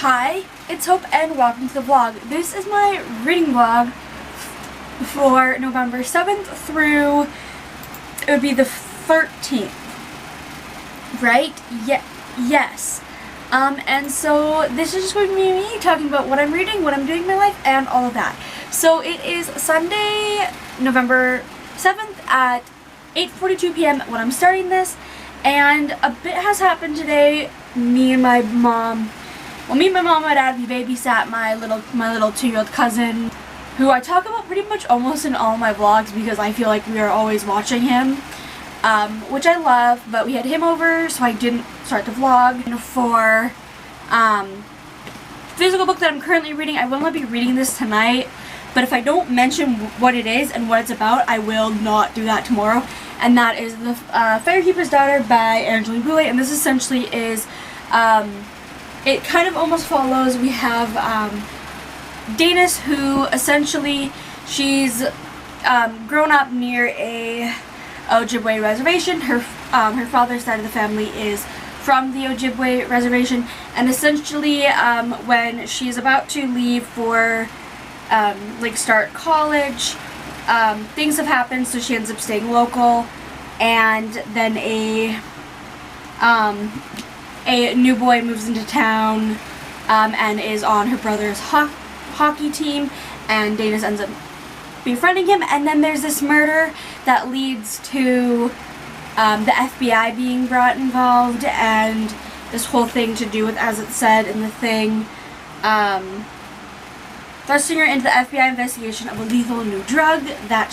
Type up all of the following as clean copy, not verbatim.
Hi, it's Hope and welcome to the vlog. This is my reading vlog for November 7th through, it would be the 13th, right? Yes. And so this is just going to be me talking about what I'm reading, what I'm doing in my life, and all of that. So it is Sunday, November 7th at 8:42 p.m. when I'm starting this, and a bit has happened today. Me and my mom and my dad, we babysat my little 2-year-old cousin, who I talk about pretty much almost in all my vlogs because I feel like we are always watching him, which I love. But we had him over, so I didn't start the vlog. For physical book that I'm currently reading, I will not be reading this tonight, but if I don't mention what it is and what it's about, I will not do that tomorrow. And that is The Firekeeper's Daughter by Angeline Boulay, and this essentially is, it kind of almost follows, we have Danis, who essentially, she's grown up near a Ojibwe reservation. Her father's side of the family is from the Ojibwe reservation, and essentially when she's about to leave for start college, things have happened, so she ends up staying local, and then a new boy moves into town and is on her brother's hockey team, and Danis ends up befriending him, and then there's this murder that leads to the FBI being brought involved, and this whole thing to do with, as it said in the thing, thrusting her into the FBI investigation of a lethal new drug that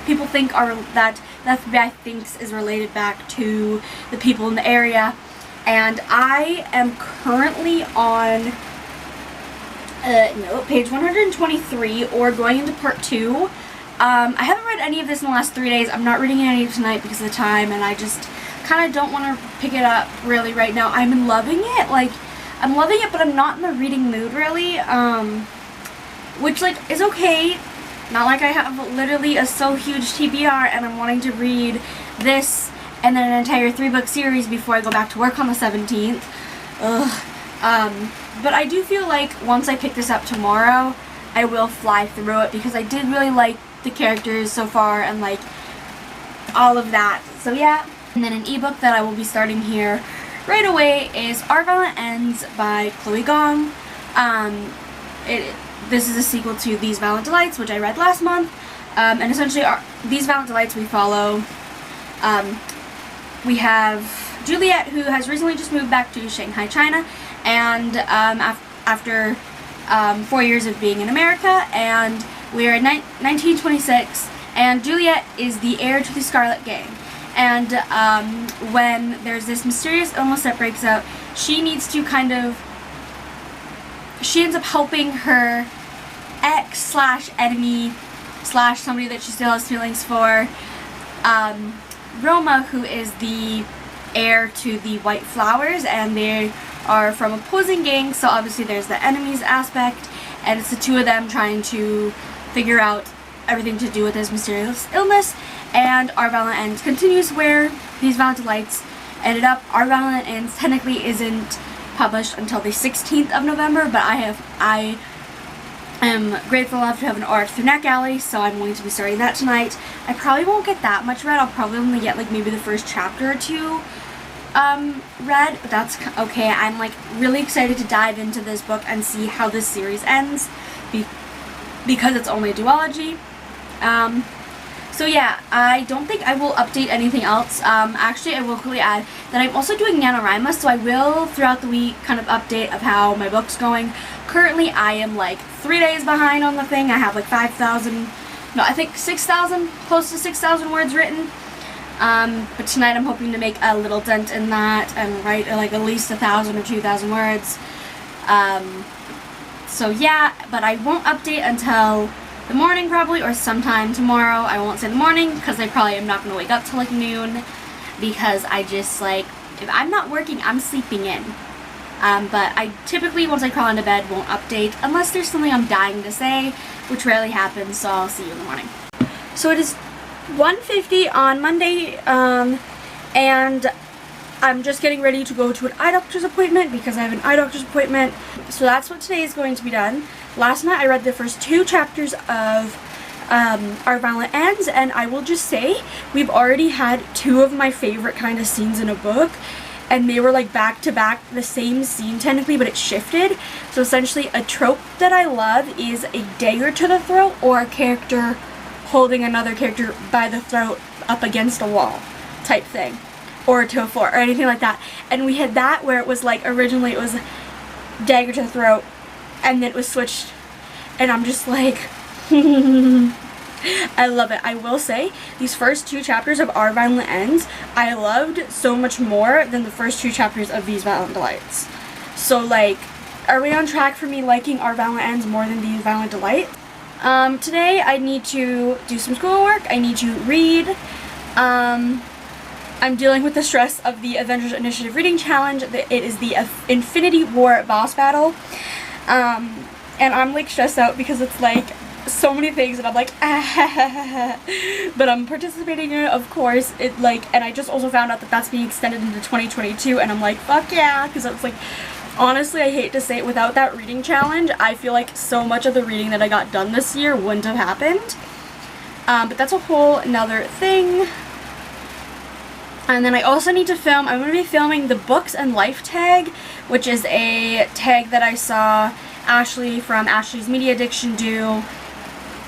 people think that the FBI thinks is related back to the people in the area. And I am currently on page 123, or going into part 2. I haven't read any of this in the last 3 days. I'm not reading any tonight because of the time, and I just kind of don't want to pick it up really right now. I'm loving it. I'm loving it, but I'm not in the reading mood really. Which is okay. Not like I have literally a so huge TBR and I'm wanting to read this and then an entire 3-book series before I go back to work on the 17th. But I do feel like once I pick this up tomorrow, I will fly through it because I did really like the characters so far and all of that. So yeah. And then an ebook that I will be starting here right away is Our Violent Ends by Chloe Gong. This is a sequel to These Violent Delights, which I read last month, and essentially These Violent Delights, we follow, we have Juliet, who has recently just moved back to Shanghai, China, and after 4 years of being in America, and we are in 1926, and Juliet is the heir to the Scarlet Gang, and when there's this mysterious illness that breaks out, she needs to she ends up helping her ex/enemy/ somebody that she still has feelings for, Roma, who is the heir to the White Flowers, and they are from opposing gangs, so obviously there's the enemies aspect, and it's the two of them trying to figure out everything to do with this mysterious illness. And Our Violent Ends continues where These Violent Delights ended up. Our Violent Ends technically isn't published until the 16th of November, but I am grateful enough to have an arc through NetGalley, so I'm going to be starting that tonight. I probably won't get that much read. I'll probably only get maybe the first chapter or 2 read, but that's okay. I'm really excited to dive into this book and see how this series ends because it's only a duology. So yeah, I don't think I will update anything else. Actually, I will quickly add that I'm also doing NaNoWriMo, so I will throughout the week kind of update of how my book's going. Currently, I am 3 days behind on the thing. I have 6,000, close to 6,000 words written. But tonight I'm hoping to make a little dent in that and write at least 1,000 or 2,000 words. So yeah, but I won't update until the morning probably, or sometime tomorrow. I won't say the morning because I probably am not going to wake up till noon, because I just if I'm not working, I'm sleeping in. But I typically, once I crawl into bed, won't update unless there's something I'm dying to say, which rarely happens, so I'll see you in the morning. So it is 1:50 on Monday, and I'm just getting ready to go to an eye doctor's appointment because I have an eye doctor's appointment. So that's what today is going to be done. Last night I read the first 2 chapters of Our Violent Ends, and I will just say we've already had 2 of my favorite kind of scenes in a book, and they were like back to back the same scene technically, but it shifted. So essentially a trope that I love is a dagger to the throat or a character holding another character by the throat up against a wall type thing, or to a floor or anything like that. And we had that where it was like originally it was dagger to the throat and then it was switched, and I'm just like I love it. I will say these first 2 chapters of Our Violent Ends I loved so much more than the first 2 chapters of These Violent Delights. So like, are we on track for me liking Our Violent Ends more than These Violent Delights? Today I need to do some schoolwork. I need to read. I'm dealing with the stress of the Avengers Initiative Reading Challenge. It is the Infinity War boss battle. And I'm like stressed out because it's like so many things and I'm like but I'm participating in it, of course. It like, and I just also found out that that's being extended into 2022, and I'm like fuck yeah, because it's like, honestly, I hate to say it, without that reading challenge I feel like so much of the reading that I got done this year wouldn't have happened. But that's a whole another thing. And then I also need to film, I'm going to be filming the Books and Life tag, which is a tag that I saw Ashley from Ashley's Media Addiction do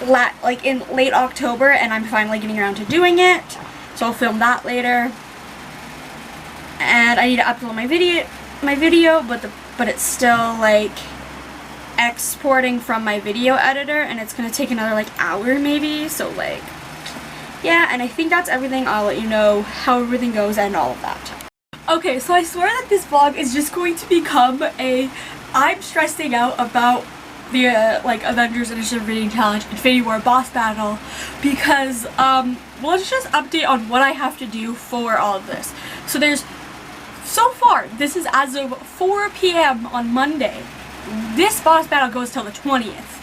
like in late October, and I'm finally getting around to doing it. So I'll film that later. And I need to upload my video, but it's still like exporting from my video editor, and it's going to take another like hour maybe. So like, yeah, and I think that's everything. I'll let you know how everything goes and all of that. Okay, so I swear that this vlog is just going to become I'm stressing out about the like Avengers Initiative Reading Challenge, Infinity War boss battle, because let's just update on what I have to do for all of this. So so far, this is as of 4 p.m. on Monday. This boss battle goes till the 20th.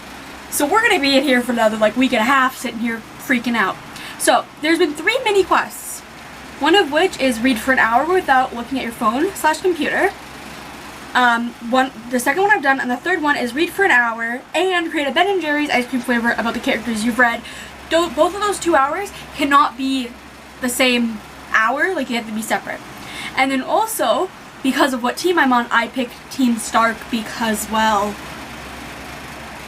So we're gonna be in here for another like week and a half, sitting here freaking out. So there's been 3 mini quests, one of which is read for an hour without looking at your phone/computer. The second one I've done, and the third one is read for an hour and create a Ben & Jerry's ice cream flavor about the characters you've read. Both of those 2 hours cannot be the same hour, like you have to be separate. And then also, because of what team I'm on, I picked Team Stark because, well,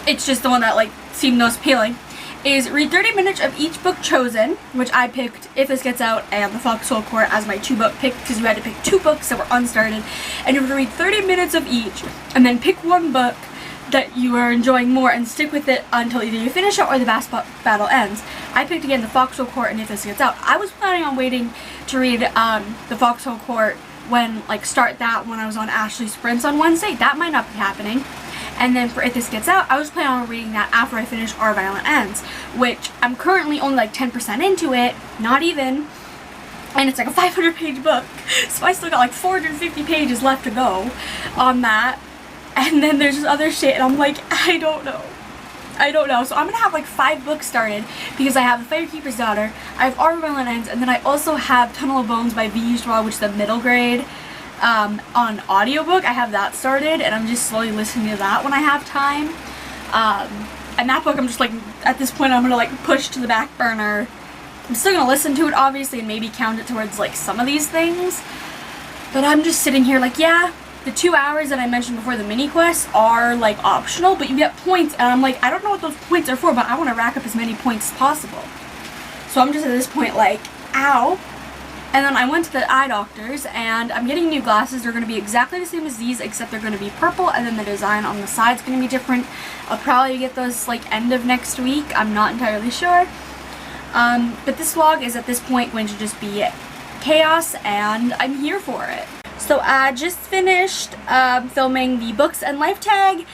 it's just the one that like seemed most appealing. Is read 30 minutes of each book chosen, which I picked If This Gets Out and The Foxhole Court as my 2-book pick, because you had to pick 2 books that were unstarted, and you have to read 30 minutes of each, and then pick 1 book that you are enjoying more and stick with it until either you finish it or the battle ends. I picked again The Foxhole Court and If This Gets Out. I was planning on waiting to read The Foxhole Court start that when I was on Ashley Sprints on Wednesday. That might not be happening. And then for If This Gets Out, I was planning on reading that after I finish Our Violent Ends, which I'm currently only like 10% into it, not even, and it's like a 500-page book, so I still got like 450 pages left to go on that. And then there's this other shit, and I'm like, I don't know. So I'm gonna have like 5 books started, because I have The Firekeeper's Daughter, I have Our Violent Ends, and then I also have Tunnel of Bones by V. Straw, which is the middle grade. On audiobook, I have that started, and I'm just slowly listening to that when I have time. And that book, I'm just like, at this point, I'm gonna like push to the back burner. I'm still gonna listen to it, obviously, and maybe count it towards like some of these things. But I'm just sitting here like, yeah, the 2 hours that I mentioned before, the mini quests, are like optional, but you get points, and I'm like, I don't know what those points are for, but I want to rack up as many points as possible. So I'm just at this point like, ow. And then I went to the eye doctors, and I'm getting new glasses. They're going to be exactly the same as these, except they're going to be purple, and then the design on the side's going to be different. I'll probably get those like end of next week. I'm not entirely sure. But this vlog is at this point going to just be chaos, and I'm here for it. So I just finished filming the Books and Life tag,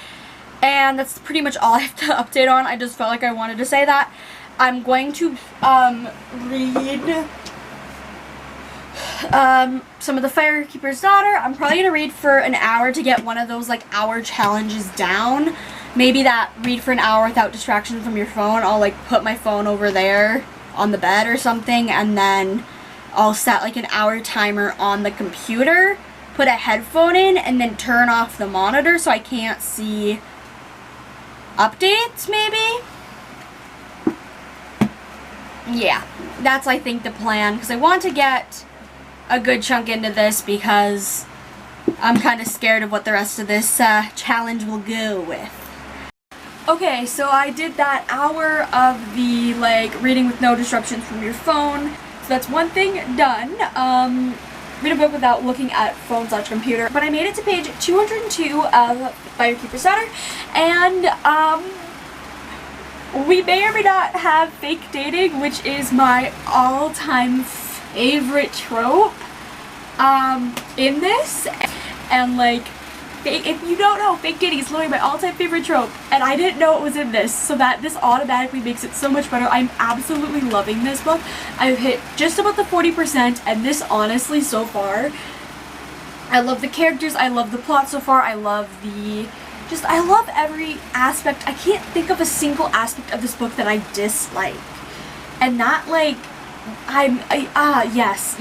and that's pretty much all I have to update on. I just felt like I wanted to say that. I'm going to read some of The Firekeeper's Daughter. I'm probably going to read for an hour to get one of those like hour challenges down. Maybe that read for an hour without distraction from your phone. I'll like put my phone over there on the bed or something, and then I'll set like an hour timer on the computer, put a headphone in, and then turn off the monitor so I can't see updates, maybe? Yeah, that's, I think, the plan, because I want to get a good chunk into this because I'm kind of scared of what the rest of this challenge will go with. Okay, so I did that hour of the, like, reading with no disruptions from your phone. So that's one thing done. Read a book without looking at phone/computer. But I made it to page 202 of Firekeeper's Daughter, and we may or may not have fake dating, which is my all-time favorite trope in this. And like, if you don't know, fake dating is literally my all-time favorite trope, and I didn't know it was in this, so that this automatically makes it so much better. I'm absolutely loving this book. I've hit just about the 40%, and this, honestly, so far, I love the characters, I love the plot so far, I love I love every aspect. I can't think of a single aspect of this book that I dislike. And not like, yes.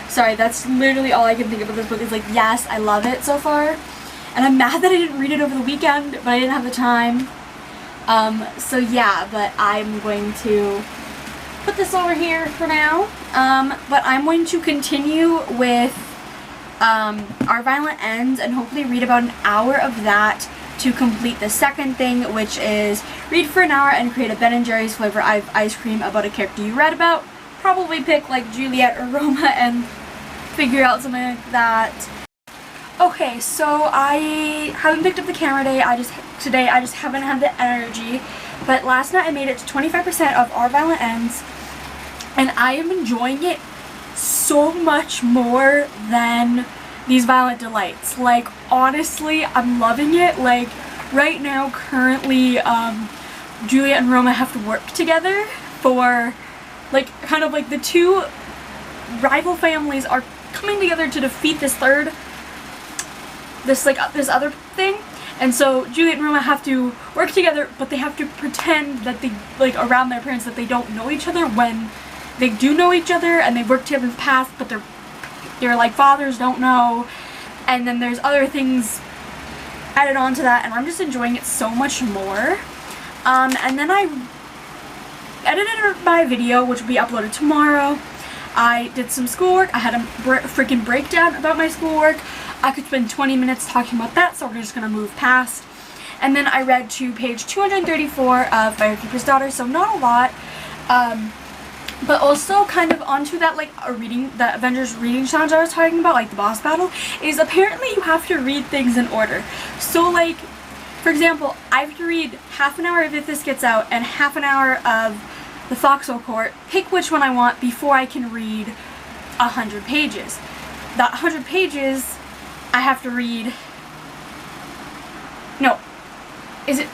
Sorry, that's literally all I can think of this book is like, yes, I love it so far. And I'm mad that I didn't read it over the weekend, but I didn't have the time. So yeah, but I'm going to put this over here for now. But I'm going to continue with Our Violent Ends and hopefully read about an hour of that to complete the second thing, which is read for an hour and create a Ben & Jerry's flavor ice cream about a character you read about. Probably pick like Juliet or Roma and figure out something like that. Okay, so I haven't picked up the camera today. I just haven't had the energy. But last night I made it to 25% of Our Violent Ends, and I am enjoying it so much more than These Violent Delights. Like, honestly, I'm loving it. Like, right now, currently, Juliet and Roma have to work together for, like, kind of like the two rival families are coming together to defeat this this other thing. And so Juliet and Roma have to work together, but they have to pretend that they, like, around their parents, that they don't know each other when they do know each other, and they worked together in the past, but their like fathers don't know. And then there's other things added on to that, and I'm just enjoying it so much more. And then I edited my video, which will be uploaded tomorrow. I did some schoolwork. I had a freaking breakdown about my schoolwork. I could spend 20 minutes talking about that, so we're just gonna move past. And then I read to page 234 of Firekeeper's Daughter, so not a lot. But also kind of onto that, like, the Avengers reading challenge I was talking about, like the boss battle, is apparently you have to read things in order. So, like, for example, I have to read half an hour of If This Gets Out and half an hour of The Foxhole Court, pick which one I want before I can read 100 pages. That 100 pages, I have to read, no, is it,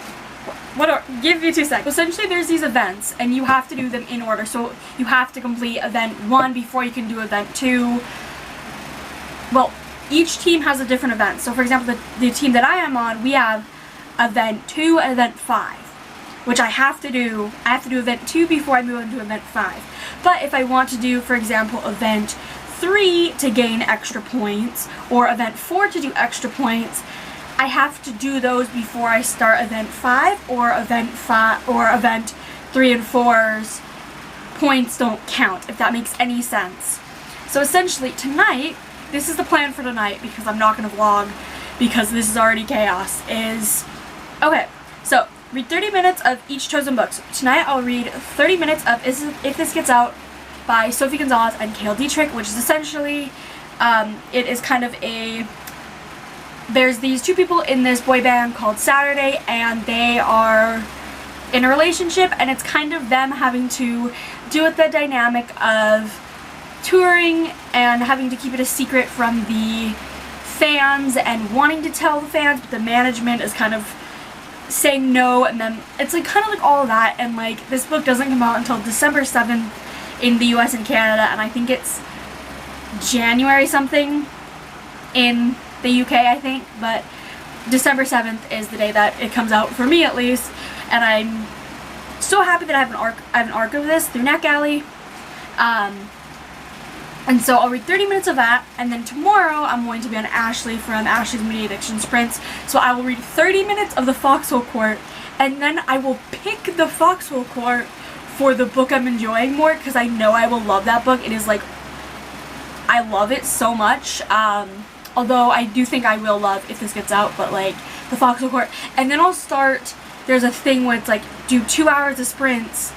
give me 2 seconds. Essentially, there's these events, and you have to do them in order. So you have to complete event 1 before you can do event 2. Well, each team has a different event. So for example, the team that I am on, we have event 2 and event 5, which I have to do. I have to do event 2 before I move into event 5. But if I want to do, for example, event 3 to gain extra points, or event 4 to do extra points, I have to do those before I start event 5, or event 3 and 4's points don't count, if that makes any sense. So essentially tonight, this is the plan for tonight, because I'm not going to vlog because this is already chaos, okay, so read 30 minutes of each chosen book. So tonight I'll read 30 minutes of If This Gets Out by Sophie Gonzalez and Cale Dietrich, which is essentially, it is kind of there's these two people in this boy band called Saturday, and they are in a relationship, and it's kind of them having to deal with the dynamic of touring and having to keep it a secret from the fans and wanting to tell the fans, but the management is kind of saying no, and then it's like kind of like all of that. And like, this book doesn't come out until December 7th in the US and Canada, and I think it's January something in the UK, I think, but December 7th is the day that it comes out, for me at least, and I'm so happy that I have an arc of this through NetGalley. And so I'll read 30 minutes of that, and then tomorrow I'm going to be on Ashley from Ashley's Mini Addiction Sprints. So I will read 30 minutes of the Foxhole Court, and then I will pick the Foxhole Court for the book I'm enjoying more, because I know I will love that book. It is like, I love it so much. Although I do think I will love If This Gets Out, but like the Foxhole Court. And then I'll start, there's a thing where it's like, do 2 hours of sprints,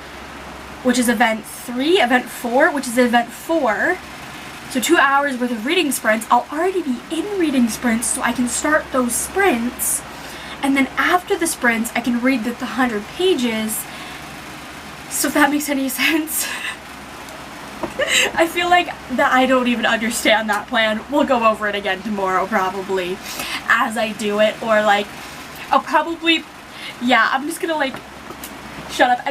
which is event 3, event 4, which is event 4. So 2 hours worth of reading sprints. I'll already be in reading sprints, so I can start those sprints. And then after the sprints, I can read the 100 pages. So if that makes any sense. I feel like that I don't even understand that plan. We'll go over it again tomorrow probably as I do it, or like I'll probably, yeah, I'm just gonna like shut up.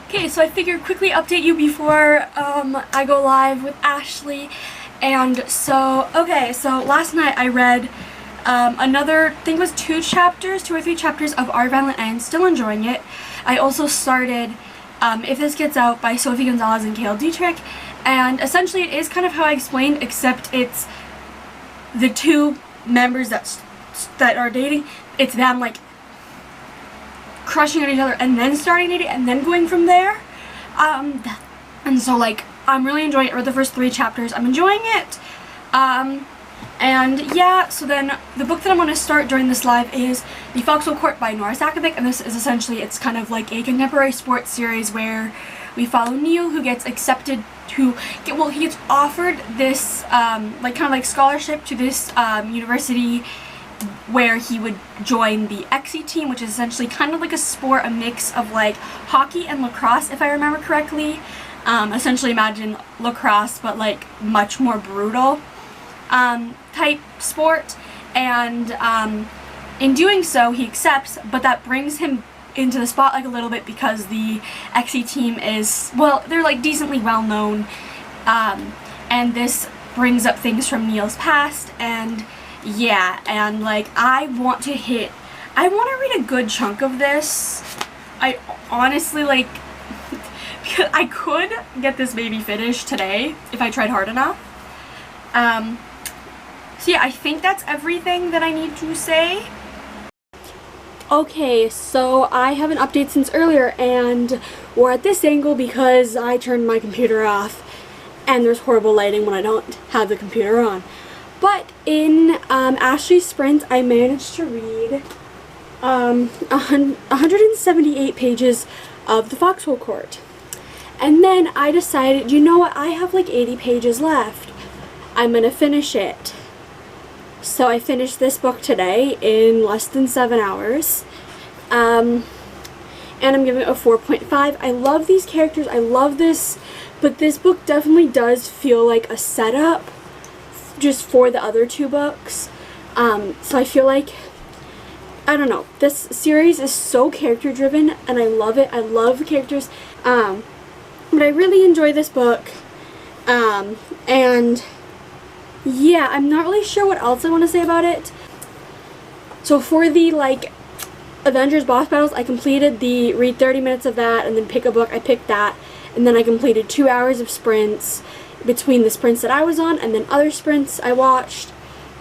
Okay, so I figured quickly update you before I go live with Ashley. And so, okay, so last night I read another, I think it was 2 or 3 chapters of Our Violent End. Still enjoying it. I also started If This Gets Out by Sophie Gonzalez and Cale Dietrich. And essentially it is kind of how I explained, except it's the 2 members that are dating. It's them like crushing on each other and then starting dating and then going from there. And so like I'm really enjoying it. I read the first 3 chapters. I'm enjoying it. And yeah, so then the book that I'm going to start during this live is The Foxhole Court by Nora Sakovic, and this is essentially, it's kind of like a contemporary sports series where we follow Neil, who gets accepted he gets offered this like kind of like scholarship to this university where he would join the XE team, which is essentially kind of like a sport, a mix of like hockey and lacrosse, if I remember correctly. Essentially imagine lacrosse, but like much more brutal type sport. And in doing so, he accepts, but that brings him into the spotlight a little bit because the XE team is, well, they're like decently well known, and this brings up things from Neil's past. And yeah, and like I want to read a good chunk of this. I honestly like I could get this baby finished today if I tried hard enough. So yeah, I think that's everything that I need to say. Okay, so I have an update since earlier, and we're at this angle because I turned my computer off and there's horrible lighting when I don't have the computer on. But in Ashley's sprint, I managed to read 178 pages of The Foxhole Court. And then I decided, you know what, I have like 80 pages left. I'm gonna finish it. So I finished this book today in less than 7 hours. And I'm giving it a 4.5. I love these characters, I love this, but this book definitely does feel like a setup just for the other 2 books. So I feel like, I don't know, this series is so character driven and I love it. I love the characters. But I really enjoy this book. And yeah, I'm not really sure what else I want to say about it. So for the like Avengers boss battles, I completed the read 30 minutes of that and then pick a book. I picked that, and then I completed 2 hours of sprints between the sprints that I was on and then other sprints I watched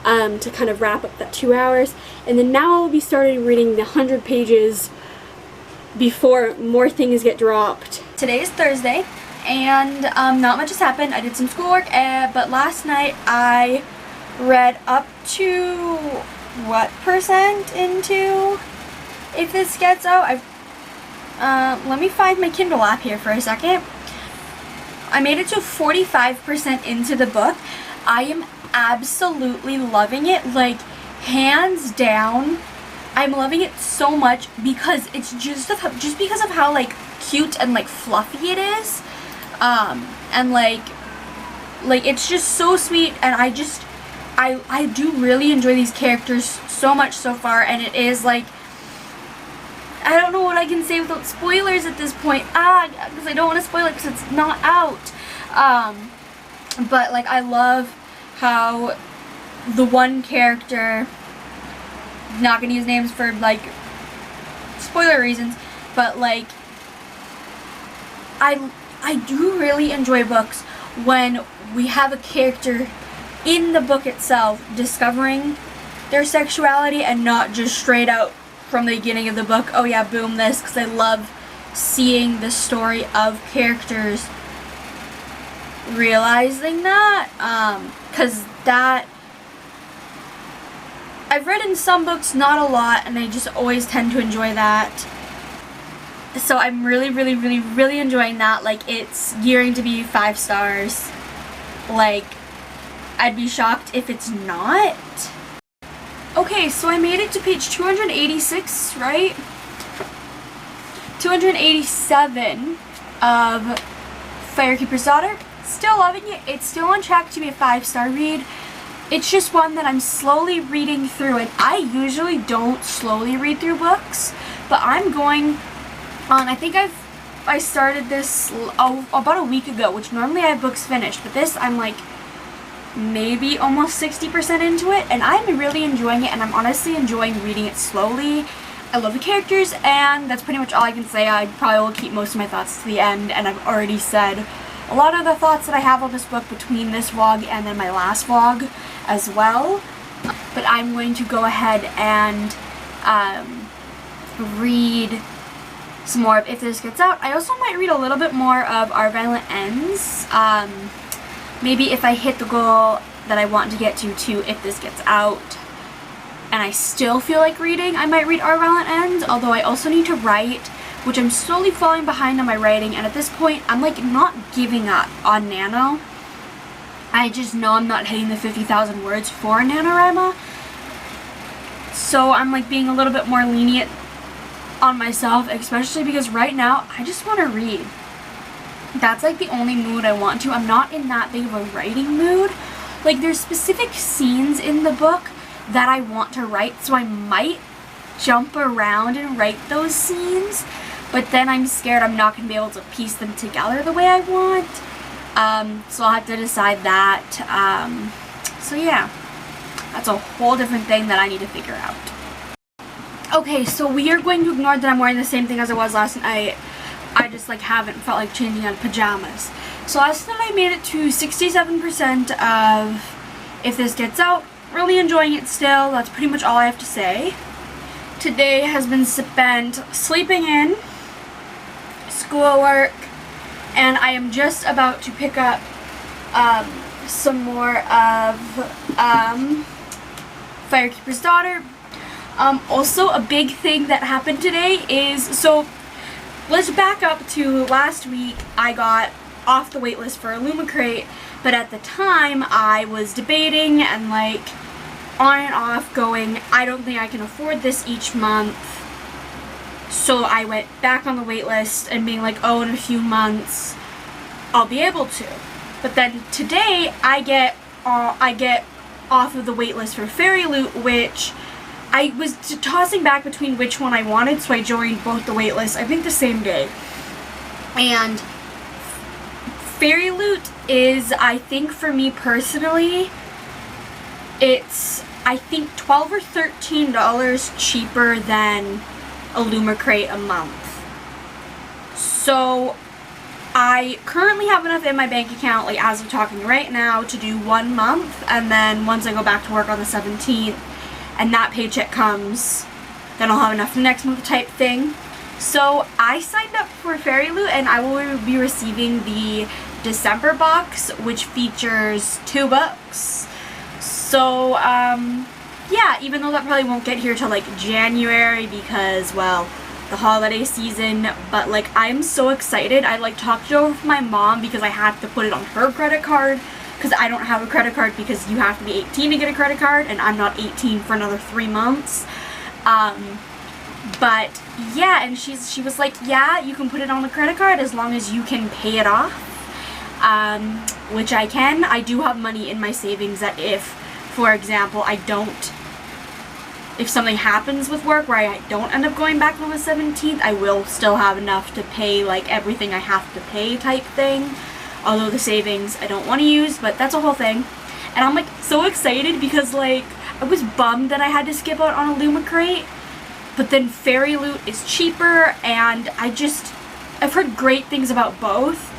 to kind of wrap up that 2 hours. And then now I'll be starting reading the 100 pages before more things get dropped. Today is Thursday, and not much has happened. I did some schoolwork, but last night I read up to what percent into If This Gets Out. Let me find my Kindle app here for a second. I made it to 45% into the book. I am absolutely loving it, like hands down. I'm loving it so much because it's just because of how like cute and like fluffy it is, and like it's just so sweet, and I do really enjoy these characters so much so far. And it is like, I don't know what I can say without spoilers at this point, because I don't want to spoil it because it's not out. But like I love how the one character, not gonna use names for like spoiler reasons, but like I do really enjoy books when we have a character in the book itself discovering their sexuality and not just straight out from the beginning of the book, oh yeah, boom, this, because I love seeing the story of characters realizing that, because that, I've read in some books, not a lot, and I just always tend to enjoy that. So I'm really, really, really, really enjoying that. Like, it's gearing to be 5 stars. Like, I'd be shocked if it's not. Okay, so I made it to page 286, right? 287 of Firekeeper's Daughter. Still loving it. It's still on track to be a 5-star read. It's just one that I'm slowly reading through, and I usually don't slowly read through books, but I'm going on, I think I started this about a week ago, which normally I have books finished, but this I'm like maybe almost 60% into it, and I'm really enjoying it, and I'm honestly enjoying reading it slowly. I love the characters, and that's pretty much all I can say. I probably will keep most of my thoughts to the end, and I've already said a lot of the thoughts that I have on this book between this vlog and then my last vlog as well. But I'm going to go ahead and read some more of If This Gets Out. I also might read a little bit more of Our Violent Ends. Maybe if I hit the goal that I want to get to If This Gets Out, and I still feel like reading, I might read Our Violent Ends, although I also need to write, which I'm slowly falling behind on my writing, and at this point, I'm like not giving up on Nano. I just know I'm not hitting the 50,000 words for NaNoWriMo, so I'm like being a little bit more lenient on myself, especially because right now, I just want to read. That's like the only mood I want to. I'm not in that big of a writing mood. Like, there's specific scenes in the book that I want to write, so I might jump around and write those scenes, but then I'm scared I'm not going to be able to piece them together the way I want. So I'll have to decide that. So yeah, that's a whole different thing that I need to figure out. Okay, so we are going to ignore that I'm wearing the same thing as I was last night. I just like haven't felt like changing out of pajamas. So last night I made it to 67% of If This Gets Out. Really enjoying it still. That's pretty much all I have to say. Today has been spent sleeping in, schoolwork, and I am just about to pick up some more of Firekeeper's Daughter. Also, a big thing that happened today is, so let's back up to last week. I got off the waitlist for Illumicrate, but at the time I was debating and like on and off going, I don't think I can afford this each month. So I went back on the waitlist and being like, oh, in a few months I'll be able to. But then today I get off of the waitlist for Fairy Loot, which I was tossing back between which one I wanted, so I joined both the waitlists, I think the same day. And Fairy Loot is, I think for me personally, it's, I think, $12 or $13 cheaper than Illumicrate a month. So I currently have enough in my bank account, like as of talking right now, to do 1 month, and then once I go back to work on the 17th and that paycheck comes, then I'll have enough for next month type thing. So I signed up for Fairy Loot, and I will be receiving the December box, which features 2 books. So yeah, even though that probably won't get here till like January because, well, the holiday season, but like I'm so excited. I like talked it over with my mom because I had to put it on her credit card because I don't have a credit card because you have to be 18 to get a credit card, and I'm not 18 for another 3 months. But yeah, and she was like, yeah, you can put it on the credit card as long as you can pay it off, which I can. I do have money in my savings that if, for example, if something happens with work where I don't end up going back on the 17th, I will still have enough to pay like everything I have to pay type thing. Although the savings I don't want to use, but that's a whole thing. And I'm like so excited because like I was bummed that I had to skip out on Illumicrate, but then Fairy Loot is cheaper, and I've heard great things about both.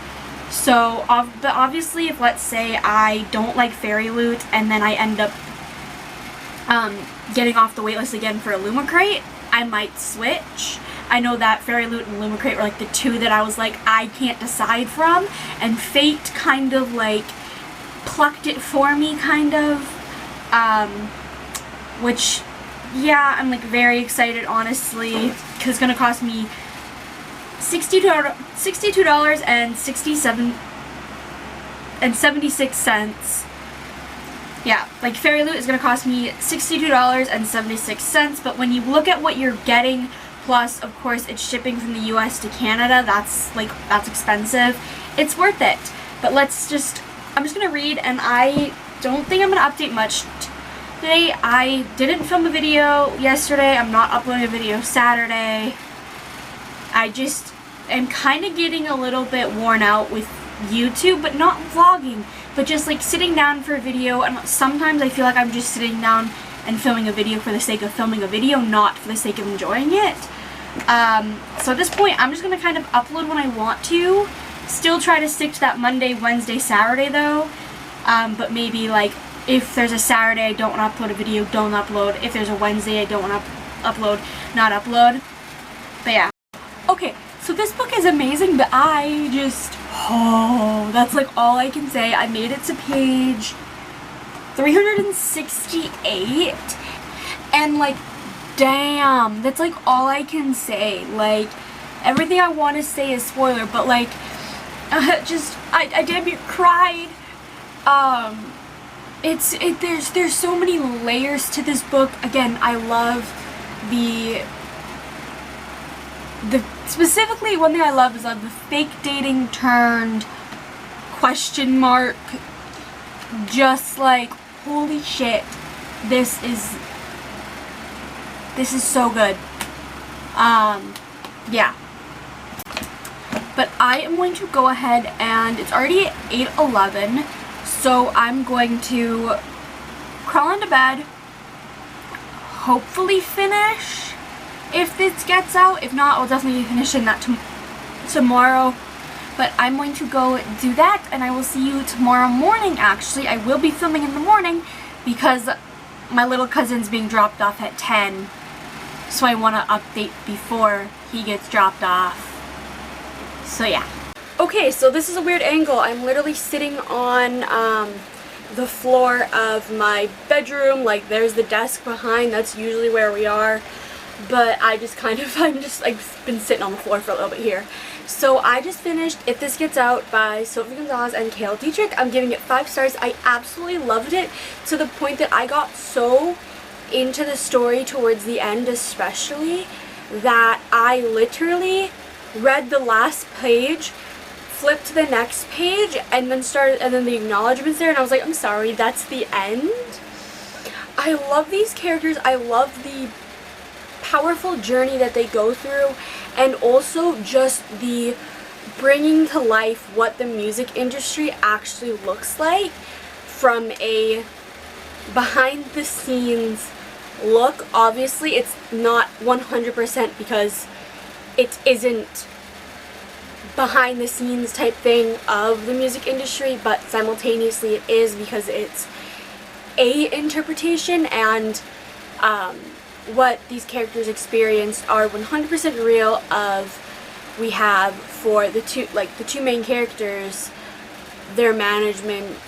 So, but obviously, if let's say I don't like Fairy Loot and then I end up getting off the waitlist again for Illumicrate, I might switch. I know that Fairy Loot and Illumicrate were like the two that I was like, I can't decide from, and Fate kind of like plucked it for me, kind of, which, yeah, I'm like very excited, honestly, because it's gonna cost me $62.76. Yeah, like Fairy Loot is gonna cost me $62.76, but when you look at what you're getting, plus of course it's shipping from the US to Canada, that's expensive. It's worth it. But I'm just gonna read, and I don't think I'm gonna update much today. I didn't film a video yesterday. I'm not uploading a video Saturday. I just am kind of getting a little bit worn out with YouTube, but not vlogging, but just like sitting down for a video, and sometimes I feel like I'm just sitting down and filming a video for the sake of filming a video, not for the sake of enjoying it. So at this point, I'm just going to kind of upload when I want to. Still try to stick to that Monday, Wednesday, Saturday though. But maybe like if there's a Saturday I don't want to upload a video, don't upload. If there's a Wednesday I don't want to upload, not upload. But yeah. Okay, so this book is amazing, but that's like all I can say. I made it to page 368, and like, damn, that's like all I can say. Like, everything I want to say is spoiler, but like, I damn near cried. There's so many layers to this book. Again, I love specifically one thing I love is the fake dating turned question mark. Just like, holy shit, this is so good. Yeah. But I am going to go ahead, and it's already 8:11, so I'm going to crawl into bed, hopefully finish if this gets out. If not, I'll definitely be finishing that tomorrow. But I'm going to go do that, and I will see you tomorrow morning. Actually, I will be filming in the morning because my little cousin's being dropped off at 10, so I want to update before he gets dropped off. So yeah. Okay, so this is a weird angle. I'm literally sitting on the floor of my bedroom. Like, there's the desk behind. That's usually where we are. But I've been sitting on the floor for a little bit here. So I just finished If This Gets Out by Sophie Gonzalez and Kale Dietrich. I'm giving it 5 stars. I absolutely loved it, to the point that I got so into the story towards the end especially, that I literally read the last page, flipped to the next page, and then the acknowledgements there, and I was like, I'm sorry, that's the end? I love these characters. I love the powerful journey that they go through, and also just the bringing to life what the music industry actually looks like from a behind the scenes look. Obviously it's not 100% because it isn't behind the scenes type thing of the music industry, but simultaneously it is, because it's a interpretation, and what these characters experienced are 100% real. We have for the two main characters, their management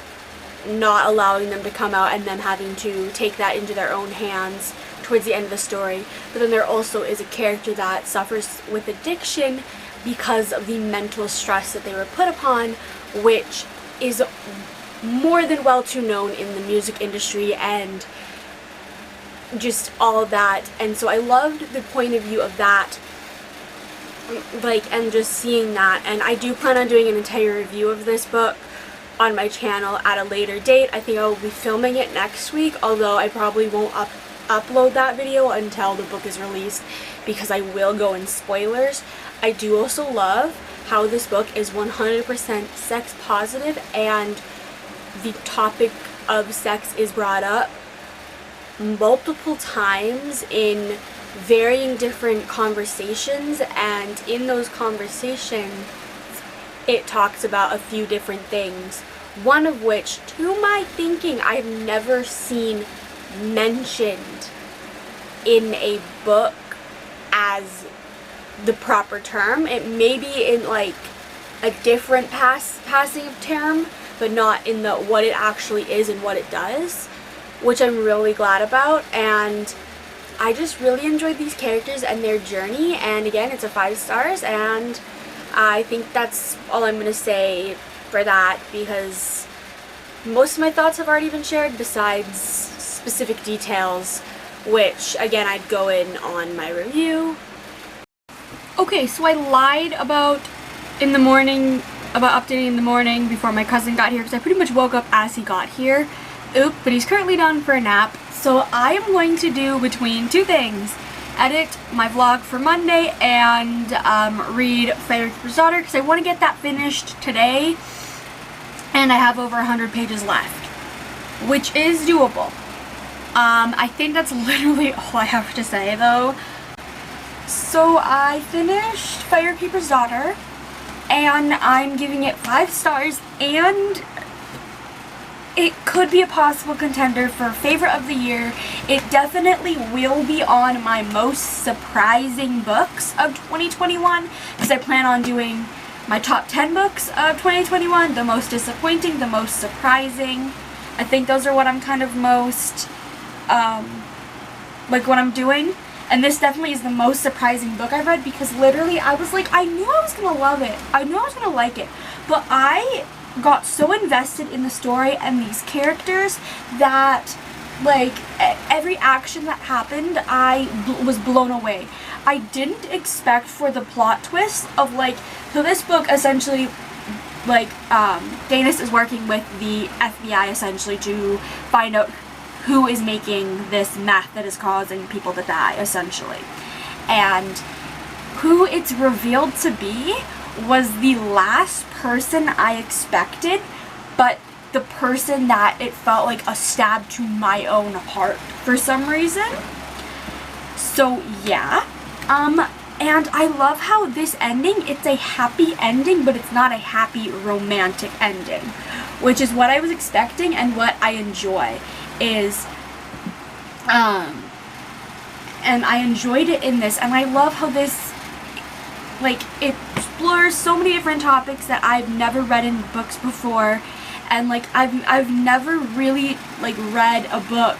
not allowing them to come out and them having to take that into their own hands towards the end of the story. But then there also is a character that suffers with addiction because of the mental stress that they were put upon, which is more than well too known in the music industry and just all of that. And so I loved the point of view of that, like, and just seeing that. And I do plan on doing an entire review of this book on my channel at a later date. I think I will be filming it next week, although I probably won't upload that video until the book is released, because I will go in spoilers. I do also love how this book is 100% sex positive, and the topic of sex is brought up multiple times in varying different conversations, and in those conversations it talks about a few different things, one of which, to my thinking, I've never seen mentioned in a book as the proper term. It may be in like a different passing of term, but not in the what it actually is and what it does, which I'm really glad about. And I just really enjoyed these characters and their journey, and again, it's a 5 stars, and I think that's all I'm going to say for that, because most of my thoughts have already been shared besides specific details, which again I'd go in on my review. Okay, so I lied about updating in the morning before my cousin got here, because I pretty much woke up as he got here. Oop, but he's currently down for a nap. So I am going to do between 2 things: edit my vlog for Monday and read 7th-13th Daughter, because I want to get that finished today, and I have over 100 pages left, which is doable. I think that's literally all I have to say though. So I finished 7th-13th Daughter, and I'm giving it 5 stars, and it could be a possible contender for favorite of the year. It definitely will be on my most surprising books of 2021, because I plan on doing my top 10 books of 2021, the most disappointing, the most surprising. I think those are what I'm kind of most, like what I'm doing. And this definitely is the most surprising book I've read, because literally I was like, I knew I was going to love it. I knew I was going to like it. But I got so invested in the story and these characters that, like, every action that happened, I was blown away. I didn't expect for the plot twist of, like, so this book essentially, like, Danis is working with the FBI essentially to find out who is making this meth that is causing people to die, essentially. And who it's revealed to be was the last person I expected, but the person that it felt like a stab to my own heart for some reason. So yeah, and I love how this ending, it's a happy ending, but it's not a happy romantic ending, which is what I was expecting and what I enjoy is, and I enjoyed it in this, and I love how this, like, it explores so many different topics that I've never read in books before, and like I've never really like read a book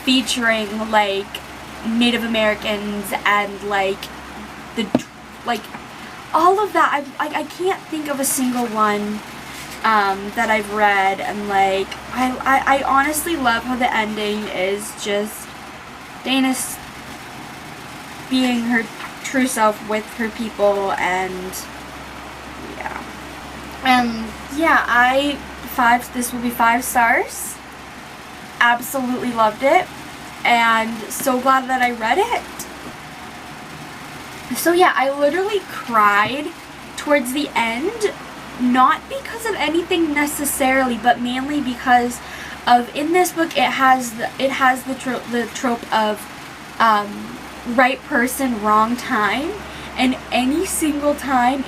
featuring like Native Americans and like all of that. I can't think of a single one that I've read, and like I honestly love how the ending is just Danis being her true self with her people, and yeah, this will be 5 stars. Absolutely loved it, and so glad that I read it. So yeah, I literally cried towards the end, not because of anything necessarily, but mainly because of, in this book, it has the trope of right person, wrong time, and any single time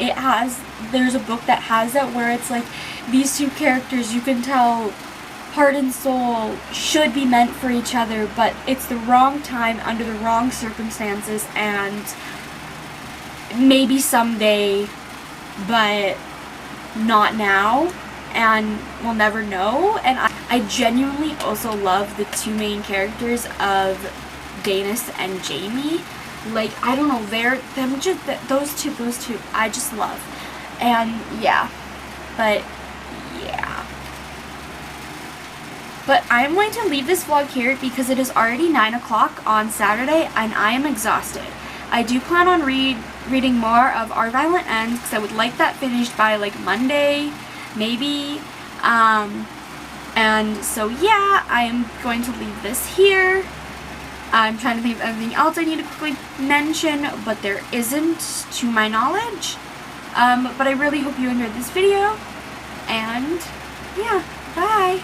there's a book that has that, where it's like these 2 characters, you can tell heart and soul should be meant for each other, but it's the wrong time under the wrong circumstances, and maybe someday, but not now, and we'll never know. And I genuinely also love the 2 main characters of Danis and Jamie. Like, I don't know, those two I just love. And yeah, but yeah. But I'm going to leave this vlog here because it is already 9 o'clock on Saturday and I am exhausted. I do plan on reading more of Our Violent Ends, because I would like that finished by like Monday, maybe. And so yeah, I am going to leave this here. I'm trying to think of anything else I need to quickly mention, but there isn't, to my knowledge. But I really hope you enjoyed this video, and yeah, bye!